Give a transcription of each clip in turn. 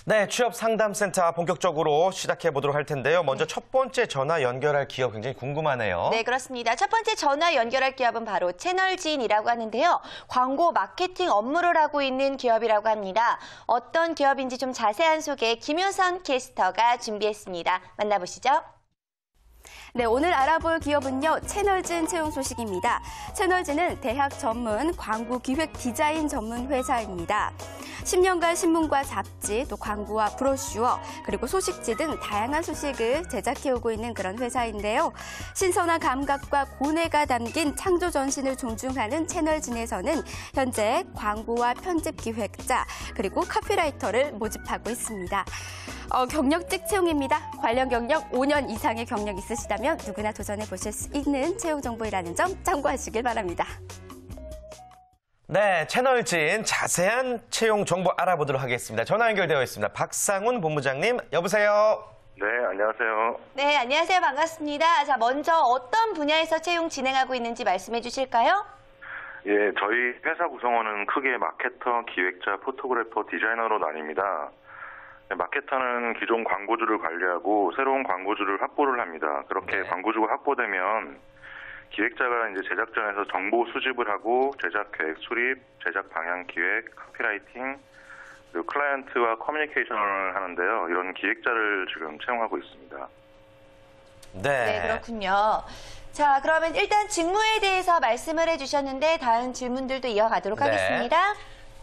네, 취업 상담센터 본격적으로 시작해 보도록 할 텐데요. 먼저 첫 번째 전화 연결할 기업 굉장히 궁금하네요. 네, 그렇습니다. 첫 번째 전화 연결할 기업은 바로 채널진이라고 하는데요. 광고 마케팅 업무를 하고 있는 기업이라고 합니다. 어떤 기업인지 좀 자세한 소개 김효선 캐스터가 준비했습니다. 만나보시죠. 네, 오늘 알아볼 기업은요, 채널진 채용 소식입니다. 채널진은 대학 전문 광고 기획 디자인 전문 회사입니다. 10년간 신문과 잡지, 또 광고와 브로슈어, 그리고 소식지 등 다양한 소식을 제작해오고 있는 그런 회사인데요. 신선한 감각과 고뇌가 담긴 창조 전신을 존중하는 채널진에서는 현재 광고와 편집 기획자, 그리고 카피라이터를 모집하고 있습니다. 경력직 채용입니다. 관련 경력 5년 이상의 경력 있으시다면 누구나 도전해 보실 수 있는 채용 정보이라는 점 참고하시길 바랍니다. 네, 채널진 자세한 채용 정보 알아보도록 하겠습니다. 전화 연결되어 있습니다. 박상훈 본부장님, 여보세요. 네, 안녕하세요. 네, 안녕하세요. 반갑습니다. 자, 먼저 어떤 분야에서 채용 진행하고 있는지 말씀해 주실까요? 예, 저희 회사 구성원은 크게 마케터, 기획자, 포토그래퍼, 디자이너로 나뉩니다. 마케터는 기존 광고주를 관리하고 새로운 광고주를 확보를 합니다. 그렇게 네. 광고주가 확보되면 기획자가 이제 제작전에서 정보 수집을 하고 제작 계획 수립, 제작 방향 기획, 카피라이팅, 그리고 클라이언트와 커뮤니케이션을 하는데요. 이런 기획자를 지금 채용하고 있습니다. 네, 그렇군요. 자, 그러면 일단 직무에 대해서 말씀을 해주셨는데 다음 질문들도 이어가도록 네. 하겠습니다.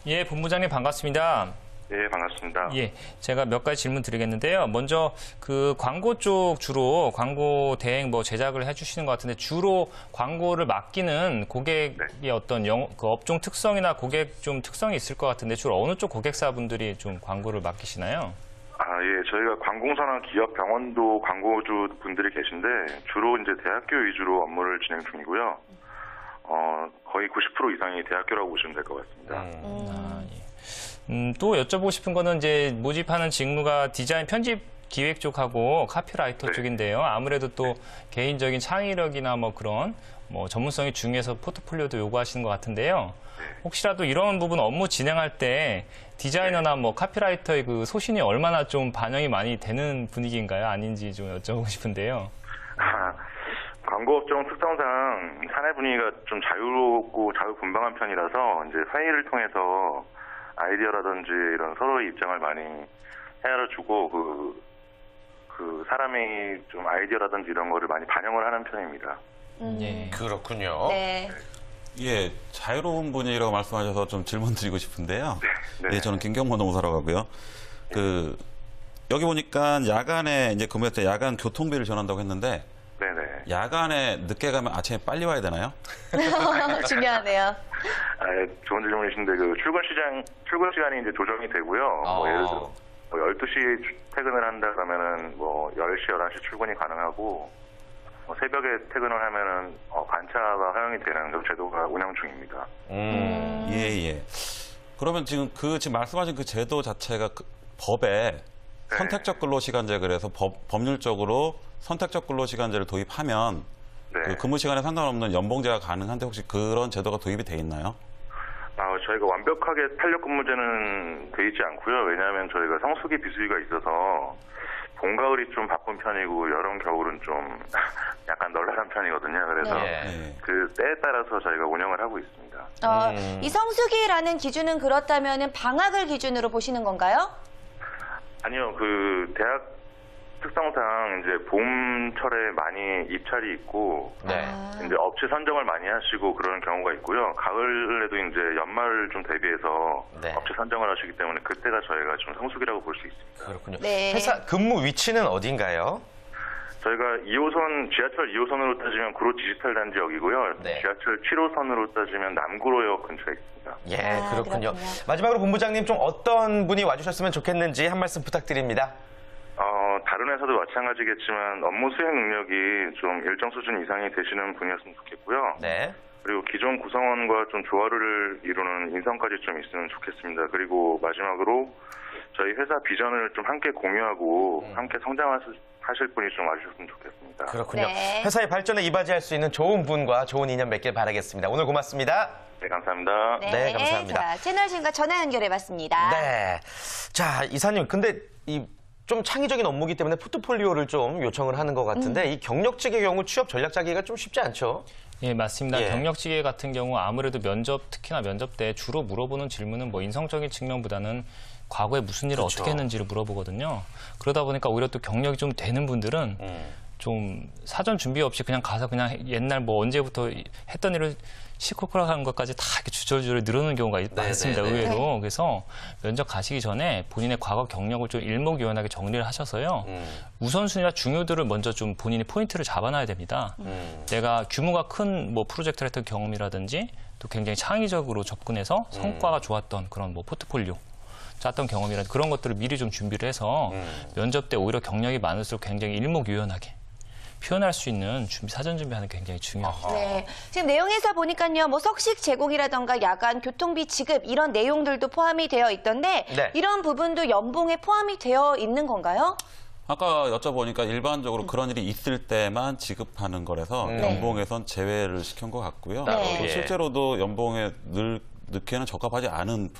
예, 본부장님 반갑습니다. 예, 반갑습니다. 예, 제가 몇 가지 질문 드리겠는데요. 먼저 그 광고 쪽 주로 광고 대행 제작을 해주시는 것 같은데 주로 광고를 맡기는 고객의 어떤 그 업종 특성이나 고객 좀 특성이 있을 것 같은데 주로 어느 쪽 고객사분들이 좀 광고를 맡기시나요? 예, 저희가 관공서나 기업, 병원도 광고주 분들이 계신데 주로 이제 대학교 위주로 업무를 진행 중이고요. 거의 90% 이상이 대학교라고 보시면 될 것 같습니다. 또 여쭤보고 싶은 거는 이제 모집하는 직무가 디자인 편집 기획 쪽하고 카피라이터 쪽인데요. 아무래도 또 개인적인 창의력이나 그런 전문성이 중요해서 포트폴리오도 요구하시는 것 같은데요. 혹시라도 이런 부분 업무 진행할 때 디자이너나 카피라이터의 그 소신이 얼마나 좀 반영이 많이 되는 분위기인가요? 아닌지 좀 여쭤보고 싶은데요. 광고업종 특성상 사내 분위기가 좀 자유롭고 자유분방한 편이라서 이제 회의를 통해서 아이디어라든지 이런 서로의 입장을 많이 헤아려주고 그 사람의 좀 아이디어라든지 이런 거를 많이 반영을 하는 편입니다. 예. 그렇군요. 네. 예, 자유로운 분위기라고 말씀하셔서 좀 질문 드리고 싶은데요. 네. 예, 저는 김경모 농사라고 하고요. 여기 보니까 야간에 이제 근무할 때 야간 교통비를 전한다고 했는데 네네. 야간에 늦게 가면 아침에 빨리 와야 되나요? 중요하네요. 좋은 질문이신데 출근 시간이 이제 조정이 되고요. 예를 들어 12시에 퇴근을 한다 그러면은 10시, 11시 출근이 가능하고 새벽에 퇴근을 하면은 반차가 허용이 되는 그런 제도가 운영 중입니다. 예. 그러면 지금 말씀하신 그 제도 자체가 법에 선택적 근로시간제 그래서 법률적으로 선택적 근로시간제를 도입하면 그 근무 시간에 상관없는 연봉제가 가능한데 혹시 그런 제도가 도입이 돼 있나요? 저희가 완벽하게 탄력근무제는 돼 있지 않고요. 왜냐하면 저희가 성수기 비수기가 있어서 봄, 가을이 좀 바쁜 편이고 여름, 겨울은 좀 약간 널널한 편이거든요. 그래서 그 때에 따라서 저희가 운영을 하고 있습니다. 이 성수기라는 기준은 그렇다면 방학을 기준으로 보시는 건가요? 아니요, 그 대학 특성상 이제 봄철에 많이 입찰이 있고 이제 업체 선정을 많이 하시고 그러는 경우가 있고요. 가을에도 이제 연말을 좀 대비해서 업체 선정을 하시기 때문에 그때가 저희가 좀 성수기라고 볼 수 있습니다. 그렇군요. 네. 회사 근무 위치는 어딘가요? 저희가 2호선, 지하철 2호선으로 따지면 구로 디지털 단지역이고요. 지하철 7호선으로 따지면 남구로역 근처에 있습니다. 예, 그렇군요. 마지막으로 본부장님 좀 어떤 분이 와주셨으면 좋겠는지 한 말씀 부탁드립니다. 다른 회사도 마찬가지겠지만 업무 수행 능력이 좀 일정 수준 이상이 되시는 분이었으면 좋겠고요. 그리고 기존 구성원과 좀 조화를 이루는 인성까지 좀 있으면 좋겠습니다. 그리고 마지막으로 저희 회사 비전을 좀 함께 공유하고 함께 성장하실 분이 좀 와주셨으면 좋겠습니다. 그렇군요. 네. 회사의 발전에 이바지할 수 있는 좋은 분과 좋은 인연 맺길 바라겠습니다. 오늘 고맙습니다. 네, 감사합니다. 네, 감사합니다. 자, 채널진과 전화 연결해봤습니다. 네. 자, 이사님, 근데 이 좀 창의적인 업무기 때문에 포트폴리오를 좀 요청을 하는 것 같은데 이 경력직의 경우 취업 전략 짜기가 좀 쉽지 않죠? 예, 맞습니다. 예. 경력직계 같은 경우 아무래도 특히나 면접 때 주로 물어보는 질문은 뭐 인성적인 측면보다는 과거에 무슨 일을 그렇죠. 어떻게 했는지를 물어보거든요. 그러다 보니까 오히려 또 경력이 좀 되는 분들은 좀 사전 준비 없이 그냥 가서 그냥 옛날 뭐 언제부터 했던 일을 시콜콜 하는 것까지 다 이렇게 주저주저 늘어놓는 경우가 많습니다. 의외로. 그래서 면접 가시기 전에 본인의 과거 경력을 좀 일목요연하게 정리를 하셔서요. 우선순위나 중요도를 먼저 좀 본인이 포인트를 잡아놔야 됩니다. 내가 규모가 큰 뭐 프로젝트를 했던 경험이라든지 또 굉장히 창의적으로 접근해서 성과가 좋았던 그런 뭐 포트폴리오 짰던 경험이라든지 그런 것들을 미리 좀 준비를 해서 면접 때 오히려 경력이 많을수록 굉장히 일목요연하게 표현할 수 있는 사전 준비하는 게 굉장히 중요합니다. 네. 지금 내용에서 보니까요, 뭐 석식 제공이라던가 야간 교통비 지급 이런 내용들도 포함이 되어 있던데 네. 이런 부분도 연봉에 포함이 되어 있는 건가요? 아까 여쭤보니까 일반적으로 그런 일이 있을 때만 지급하는 거라서 연봉에선 제외를 시킨 것 같고요. 네. 또 실제로도 연봉에 넣기에는 적합하지 않은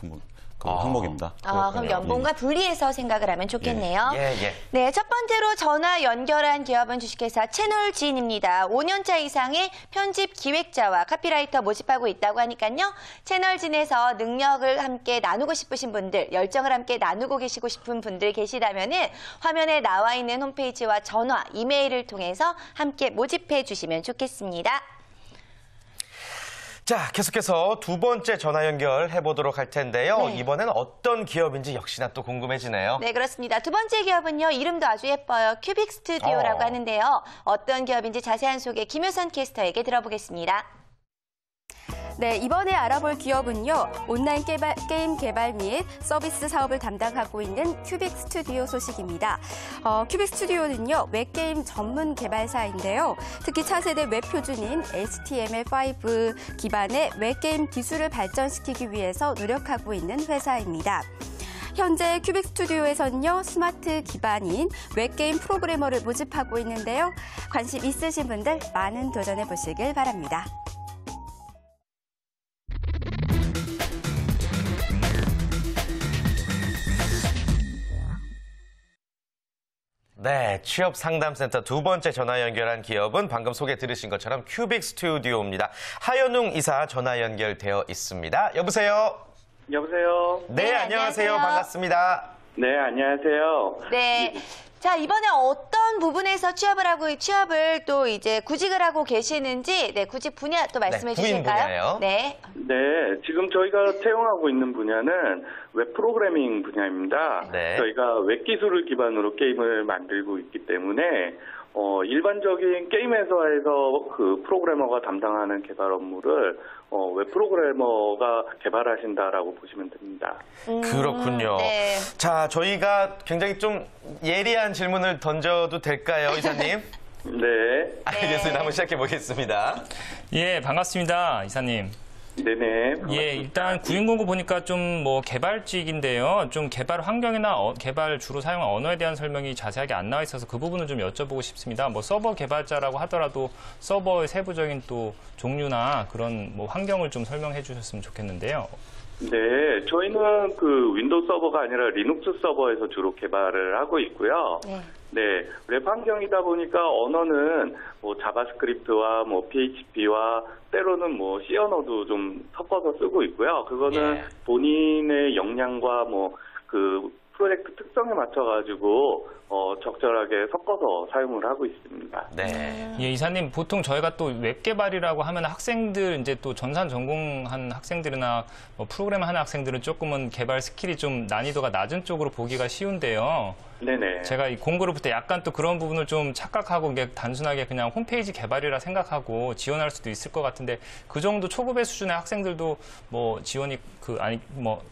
항목입니다. 그럼 연봉과 분리해서 생각을 하면 좋겠네요. 예. 네, 첫 번째로 전화 연결한 기업은 주식회사 채널진입니다. 5년차 이상의 편집 기획자와 카피라이터 모집하고 있다고 하니까요. 채널진에서 능력을 함께 나누고 싶으신 분들, 열정을 함께 나누고 계시고 싶은 분들 계시다면은 화면에 나와 있는 홈페이지와 전화, 이메일을 통해서 함께 모집해 주시면 좋겠습니다. 자, 계속해서 두 번째 전화 연결해 보도록 할 텐데요. 네. 이번엔 어떤 기업인지 역시나 또 궁금해지네요. 네, 그렇습니다. 두 번째 기업은요, 이름도 아주 예뻐요. 큐빅 스튜디오라고 하는데요. 어떤 기업인지 자세한 소개 김효선 캐스터에게 들어보겠습니다. 네, 이번에 알아볼 기업은요. 온라인 게임 개발 및 서비스 사업을 담당하고 있는 큐빅 스튜디오 소식입니다. 큐빅 스튜디오는요. 웹게임 전문 개발사인데요. 특히 차세대 웹 표준인 HTML5 기반의 웹게임 기술을 발전시키기 위해서 노력하고 있는 회사입니다. 현재 큐빅 스튜디오에서는요, 스마트 기반인 웹게임 프로그래머를 모집하고 있는데요. 관심 있으신 분들 많은 도전해 보시길 바랍니다. 네, 취업 상담센터 두 번째 전화 연결한 기업은 방금 소개 들으신 것처럼 큐빅 스튜디오입니다. 하연웅 이사 전화 연결되어 있습니다. 여보세요? 여보세요? 네, 안녕하세요. 반갑습니다. 네, 안녕하세요. 네. 자, 이번에 어떤 부분에서 취업을 또 이제 구직을 하고 계시는지, 네, 구직 분야 또 말씀해 네, 부인 주실까요? 분야예요. 네. 네, 지금 저희가 채용하고 있는 분야는 웹 프로그래밍 분야입니다. 네. 저희가 웹 기술을 기반으로 게임을 만들고 있기 때문에 일반적인 게임 회사에서 그 프로그래머가 담당하는 개발 업무를 웹 프로그래머가 개발하신다라고 보시면 됩니다. 그렇군요. 네. 자, 저희가 굉장히 좀 예리한 질문을 던져도 될까요, 이사님? 네, 알겠습니다. 한번 시작해 보겠습니다. 예, 반갑습니다, 이사님. 네네. 예, 일단 구인공고 보니까 좀 뭐 개발직인데요. 좀 개발 환경이나 개발 주로 사용한 언어에 대한 설명이 자세하게 안 나와 있어서 그 부분을 좀 여쭤보고 싶습니다. 뭐 서버 개발자라고 하더라도 서버의 세부적인 또 종류나 그런 뭐 환경을 좀 설명해 주셨으면 좋겠는데요. 네, 저희는 그 윈도우 서버가 아니라 리눅스 서버에서 주로 개발을 하고 있고요. 네, 웹 환경이다 보니까 언어는 뭐 자바스크립트와 뭐 PHP와 때로는 뭐 C 언어도 좀 섞어서 쓰고 있고요. 그거는 예. 본인의 역량과 뭐 그 프로젝트 특성에 맞춰가지고 적절하게 섞어서 사용을 하고 있습니다. 네. 예, 이사님, 보통 저희가 또 웹 개발이라고 하면 학생들, 이제 또 전산 전공한 학생들이나 뭐 프로그램 하는 학생들은 조금은 개발 스킬이 좀 난이도가 낮은 쪽으로 보기가 쉬운데요. 네네. 제가 이 공고를 볼 때 약간 또 그런 부분을 좀 착각하고 이게 단순하게 그냥 홈페이지 개발이라 생각하고 지원할 수도 있을 것 같은데 그 정도 초급의 수준의 학생들도 뭐 지원이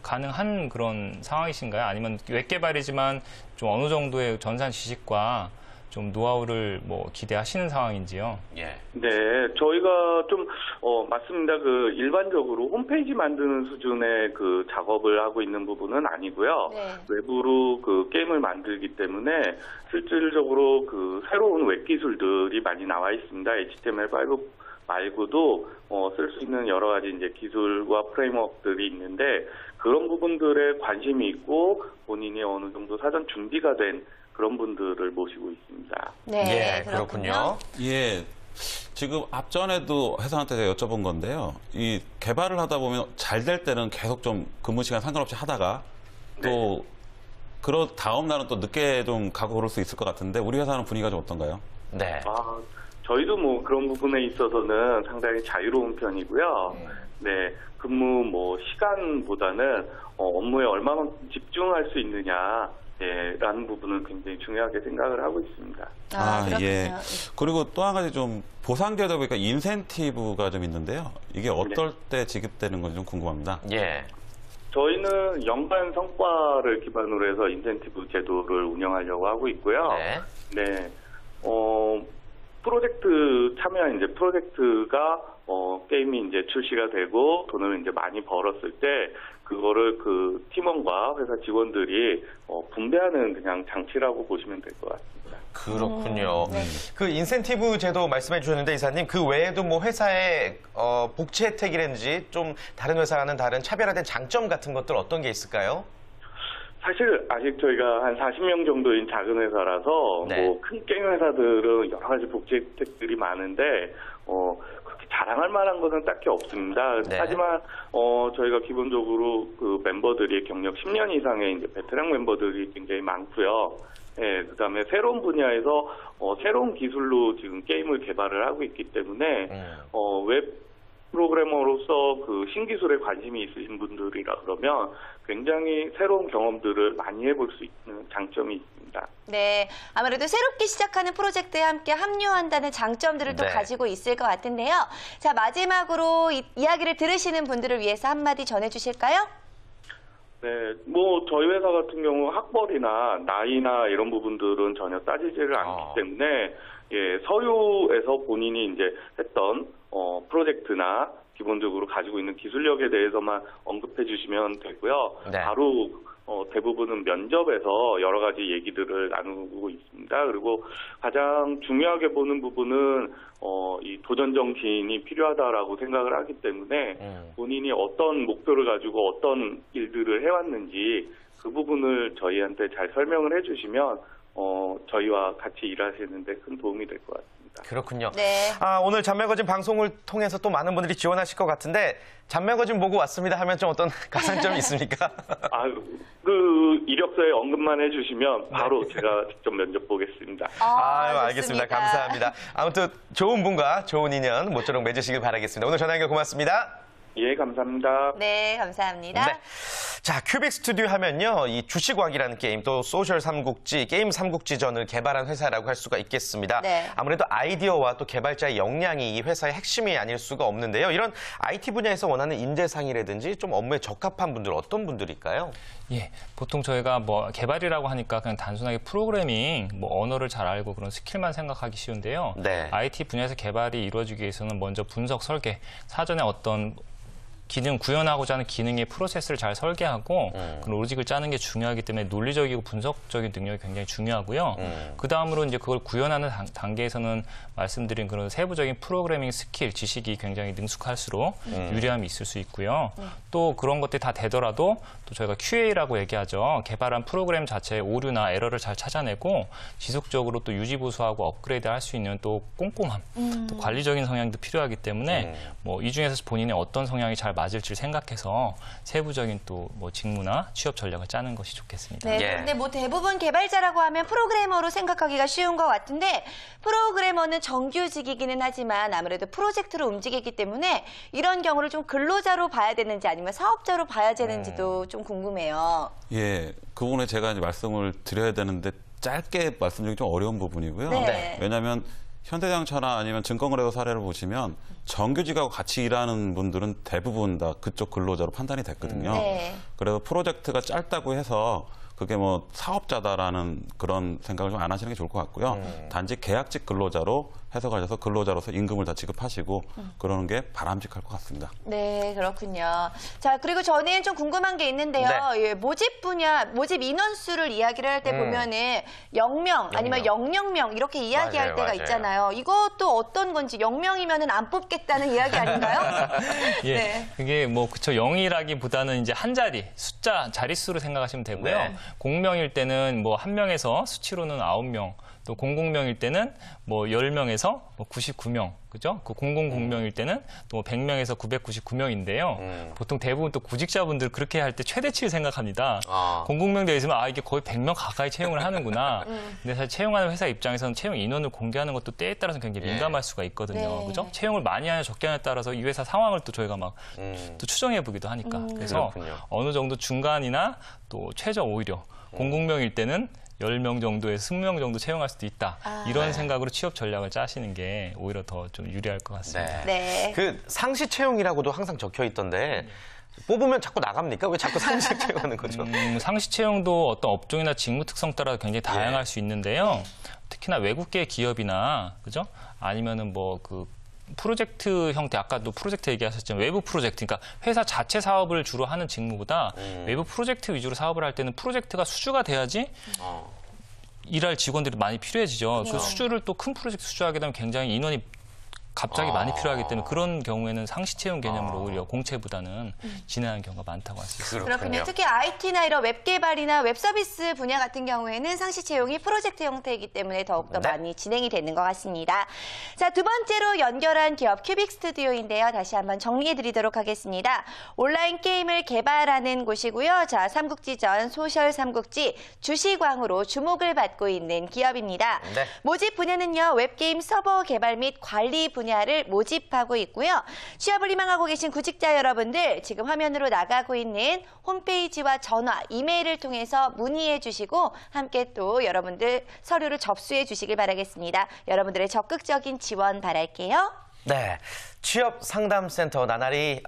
가능한 그런 상황이신가요? 아니면 웹 개발이지만 좀 어느 정도의 전산 지식과 좀 노하우를 뭐 기대하시는 상황인지요? 예. 네, 저희가 좀 맞습니다. 그 일반적으로 홈페이지 만드는 수준의 그 작업을 하고 있는 부분은 아니고요. 네. 외부로 그 게임을 만들기 때문에 실질적으로 그 새로운 웹 기술들이 많이 나와 있습니다. HTML5 말고도 쓸 수 있는 여러 가지 이제 기술과 프레임워크들이 있는데 그런 부분들에 관심이 있고 본인이 어느 정도 사전 준비가 된 그런 분들을 모시고 있습니다. 네, 예, 그렇군요. 예. 지금 앞전에도 회사한테 제가 여쭤본 건데요. 이 개발을 하다 보면 잘 될 때는 계속 좀 근무 시간 상관없이 하다가 또 그런 다음 날은 또 늦게 좀 가고 그럴 수 있을 것 같은데 우리 회사는 분위기가 좀 어떤가요? 네. 저희도 뭐 그런 부분에 있어서는 상당히 자유로운 편이고요. 네, 근무 뭐 시간보다는 업무에 얼마나 집중할 수 있느냐. 네, 라는 부분은 굉장히 중요하게 생각을 하고 있습니다. 그렇군요. 예. 그리고 또 한 가지 좀 보상 계도 보니까 인센티브가 좀 있는데요. 이게 어떨 때 지급되는 건지 좀 궁금합니다. 예. 저희는 연간 성과를 기반으로 해서 인센티브 제도를 운영하려고 하고 있고요. 네. 네. 프로젝트 참여한 이제 프로젝트가 게임이 이제 출시가 되고 돈을 이제 많이 벌었을 때 그거를 그 팀원과 회사 직원들이 분배하는 그냥 장치라고 보시면 될 것 같습니다. 그렇군요. 그 인센티브 제도 말씀해 주셨는데 이사님 그 외에도 뭐 회사의 복지 혜택이라든지 좀 다른 회사와는 다른 차별화된 장점 같은 것들 어떤 게 있을까요? 사실 아직 저희가 한 40명 정도인 작은 회사라서 네. 뭐 큰 게임 회사들은 여러 가지 복지 혜택들이 많은데 그렇게 자랑할 만한 것은 딱히 없습니다. 네. 하지만 저희가 기본적으로 그 멤버들이 경력 10년 이상의 이제 베테랑 멤버들이 굉장히 많고요. 예, 그다음에 새로운 분야에서 새로운 기술로 지금 게임을 개발을 하고 있기 때문에 웹 프로그래머로서 그 신기술에 관심이 있으신 분들이라 그러면 굉장히 새로운 경험들을 많이 해볼 수 있는 장점이 있습니다. 네, 아무래도 새롭게 시작하는 프로젝트에 함께 합류한다는 장점들을 또 네. 가지고 있을 것 같은데요. 자, 마지막으로 이야기를 들으시는 분들을 위해서 한마디 전해주실까요? 네, 뭐 저희 회사 같은 경우 학벌이나 나이나 이런 부분들은 전혀 따지지를 않기 때문에 예, 서류에서 본인이 이제 했던 프로젝트나 기본적으로 가지고 있는 기술력에 대해서만 언급해 주시면 되고요. 네. 바로 대부분은 면접에서 여러 가지 얘기들을 나누고 있습니다. 그리고 가장 중요하게 보는 부분은 이 도전 정신이 필요하다라고 생각을 하기 때문에 본인이 어떤 목표를 가지고 어떤 일들을 해왔는지 그 부분을 저희한테 잘 설명을 해주시면 저희와 같이 일하시는데 큰 도움이 될 것 같습니다. 그렇군요. 네. 오늘 잔매거진 방송을 통해서 또 많은 분들이 지원하실 것 같은데 잔매거진 보고 왔습니다 하면 좀 어떤 가산점이 있습니까? 그 이력서에 언급만 해주시면 바로 제가 직접 면접 보겠습니다. 알겠습니다. 감사합니다. 아무튼 좋은 분과 좋은 인연 모쪼록 맺으시길 바라겠습니다. 오늘 전화 연결 고맙습니다. 예, 감사합니다. 네, 감사합니다. 네. 자, 큐빅 스튜디오 하면요. 이 주식왕이라는 게임, 또 소셜 삼국지, 게임 삼국지전을 개발한 회사라고 할 수가 있겠습니다. 네. 아무래도 아이디어와 또 개발자의 역량이 이 회사의 핵심이 아닐 수가 없는데요. 이런 IT 분야에서 원하는 인재상이라든지 좀 업무에 적합한 분들 어떤 분들일까요? 예, 보통 저희가 뭐 개발이라고 하니까 그냥 단순하게 프로그래밍, 뭐 언어를 잘 알고 그런 스킬만 생각하기 쉬운데요. 네. IT 분야에서 개발이 이루어지기 위해서는 먼저 분석, 설계, 사전에 어떤 구현하고자 하는 기능의 프로세스를 잘 설계하고 그 로직을 짜는 게 중요하기 때문에 논리적이고 분석적인 능력이 굉장히 중요하고요. 그 다음으로 이제 그걸 구현하는 단계에서는 말씀드린 그런 세부적인 프로그래밍 스킬, 지식이 굉장히 능숙할수록 유리함이 있을 수 있고요. 또 그런 것들이 다 되더라도 또 저희가 QA라고 얘기하죠. 개발한 프로그램 자체의 오류나 에러를 잘 찾아내고 지속적으로 또 유지보수하고 업그레이드할 수 있는 또 꼼꼼함, 또 관리적인 성향도 필요하기 때문에 뭐 이 중에서 본인의 어떤 성향이 잘 맞을지 생각해서 세부적인 또 뭐 직무나 취업 전략을 짜는 것이 좋겠습니다. 네, 예. 근데 뭐 대부분 개발자라고 하면 프로그래머로 생각하기가 쉬운 것 같은데 프로그래머는 정규직이기는 하지만 아무래도 프로젝트로 움직이기 때문에 이런 경우를 좀 근로자로 봐야 되는지 아니면 사업자로 봐야 되는지도 좀 궁금해요. 예, 그 부분에 제가 이제 말씀을 드려야 되는데 짧게 말씀드리기 좀 어려운 부분이고요. 네. 왜냐하면 현대자동차나 아니면 증권거래소 사례를 보시면 정규직하고 같이 일하는 분들은 대부분 다 그쪽 근로자로 판단이 됐거든요. 네. 그래서 프로젝트가 짧다고 해서 그게 뭐 사업자다라는 그런 생각을 좀 안 하시는 게 좋을 것 같고요. 단지 계약직 근로자로 해석하셔서 근로자로서 임금을 다 지급하시고 그러는 게 바람직할 것 같습니다. 네, 그렇군요. 자, 그리고 저는 좀 궁금한 게 있는데요. 네. 예, 모집 분야, 모집 인원수를 이야기를 할 때 보면은 0명 아니면 00명 이렇게 이야기할 맞아요, 때가 맞아요. 있잖아요. 이것도 어떤 건지 0명이면은 안 뽑겠다는 이야기 아닌가요? 예, 네. 그게 뭐 그쵸 0이라기보다는 이제 한 자리 숫자 자릿수로 생각하시면 되고요. 네. 공명일 때는 뭐 1명에서 수치로는 9명, 또 공공명일 때는 뭐 10명에서 뭐 99명, 그죠? 그 공공공명일 때는 또 100명에서 999명인데요. 보통 대부분 또 구직자분들 그렇게 할 때 최대치를 생각합니다. 공공명 되어 있으면 이게 거의 100명 가까이 채용을 하는구나. 근데 사실 채용하는 회사 입장에서는 채용 인원을 공개하는 것도 때에 따라서 굉장히 민감할 수가 있거든요. 네. 그죠? 채용을 많이 하냐 적게 하냐에 따라서 이 회사 상황을 또 저희가 막 또 추정해 보기도 하니까. 그래서 그렇군요. 어느 정도 중간이나 또 최저 오히려 공공명일 때는 10명 정도에 20명 정도 채용할 수도 있다. 이런 생각으로 취업 전략을 짜시는 게 오히려 더 좀 유리할 것 같습니다. 네. 그 상시 채용이라고도 항상 적혀 있던데 뽑으면 자꾸 나갑니까? 왜 자꾸 상시 채용하는 거죠? 상시 채용도 어떤 업종이나 직무 특성 따라 굉장히 다양할 수 있는데요. 특히나 외국계 기업이나 그죠? 아니면은 뭐 그 프로젝트 형태, 아까도 프로젝트 얘기하셨지만 외부 프로젝트, 그러니까 회사 자체 사업을 주로 하는 직무보다 외부 프로젝트 위주로 사업을 할 때는 프로젝트가 수주가 돼야지 일할 직원들이 많이 필요해지죠. 그 수주를 또 큰 프로젝트 수주하게 되면 굉장히 인원이 갑자기 많이 필요하기 때문에 그런 경우에는 상시 채용 개념으로 오히려 공채보다는 진행하는 경우가 많다고 할 수 있습니다. 그렇군요. 특히 IT나 이런 웹 개발이나 웹 서비스 분야 같은 경우에는 상시 채용이 프로젝트 형태이기 때문에 더욱더 많이 진행이 되는 것 같습니다. 자, 두 번째로 연결한 기업 큐빅 스튜디오인데요. 다시 한번 정리해 드리도록 하겠습니다. 온라인 게임을 개발하는 곳이고요. 자, 삼국지전 소셜 삼국지 주시광으로 주목을 받고 있는 기업입니다. 네. 모집 분야는요. 웹게임 서버 개발 및 관리 분야를 모집하고 있고요. 취업을 희망하고 계신 구직자 여러분들 지금 화면으로 나가고 있는 홈페이지와 전화, 이메일을 통해서 문의해 주시고 함께 또 여러분들 서류를 접수해 주시길 바라겠습니다. 여러분들의 적극적인 지원 바랄게요. 네. 취업 상담센터 나날이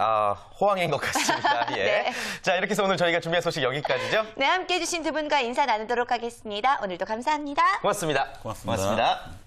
호황인 것 같습니다. 예. 네. 자, 이렇게 해서 오늘 저희가 준비한 소식 여기까지죠. 네, 함께 해주신 두 분과 인사 나누도록 하겠습니다. 오늘도 감사합니다. 고맙습니다. 고맙습니다.